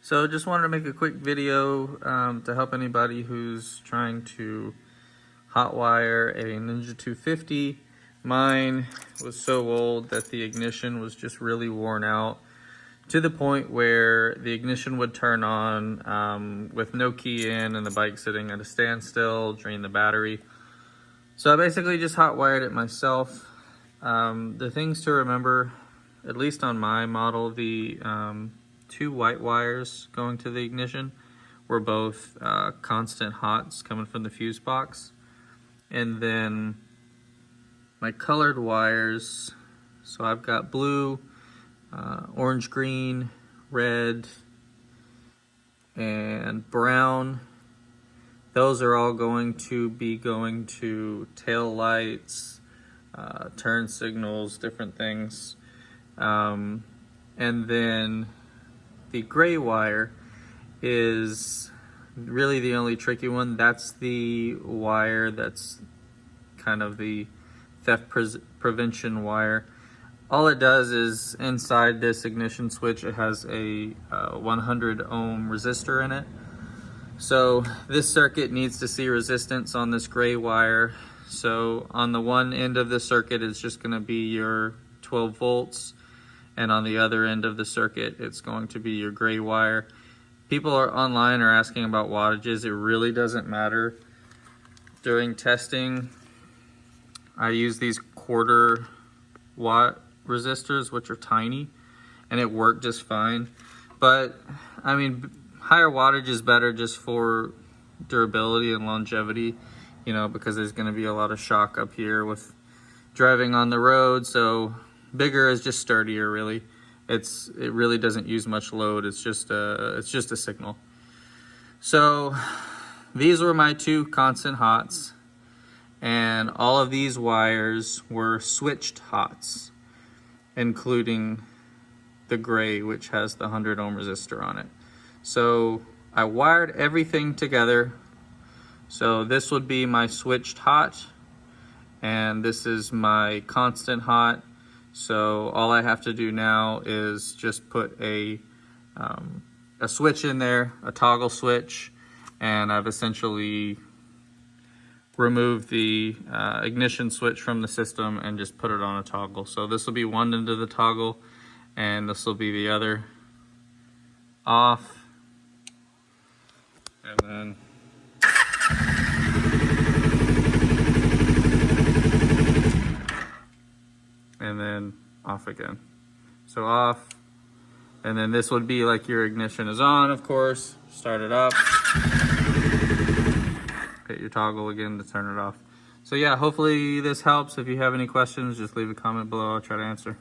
So just wanted to make a quick video to help anybody who's trying to hotwire a Ninja 250. Mine was so old that the ignition was just really worn out to the point where the ignition would turn on with no key in and the bike sitting at a standstill, drain the battery. So I basically just hotwired it myself. The things to remember, at least on my model, the two white wires going to the ignition were both constant hots coming from the fuse box. And then my colored wires, so I've got blue, orange, green, red, and brown. Those are all going to be going to tail lights, turn signals, different things. And then the gray wire is really the only tricky one. That's the wire that's kind of the theft prevention wire. All it does is inside this ignition switch, it has a 100 ohm resistor in it. So this circuit needs to see resistance on this gray wire. So on the one end of the circuit, it's just going to be your 12 volts. And on the other end of the circuit, it's going to be your gray wire. People online are asking about wattages. It really doesn't matter. During testing, I use these 1/4 watt resistors, which are tiny, and it worked just fine. But I mean, higher wattage is better just for durability and longevity, you know, because there's going to be a lot of shock up here with driving on the road. So bigger is just sturdier, really. It really doesn't use much load. It's just a signal. So these were my two constant hots, and all of these wires were switched hots, including the gray, which has the 100 ohm resistor on it. So I wired everything together. So this would be my switched hot, and this is my constant hot. So all I have to do now is just put a switch in there, a toggle switch, and I've essentially removed the ignition switch from the system and just put it on a toggle. So this will be one end of the toggle, and this will be the other, off, and then off again. So off, and then this would be like your ignition is on, of course. Start it up, hit your toggle again to turn it off. So yeah, hopefully this helps. If you have any questions, just leave a comment below. I'll try to answer.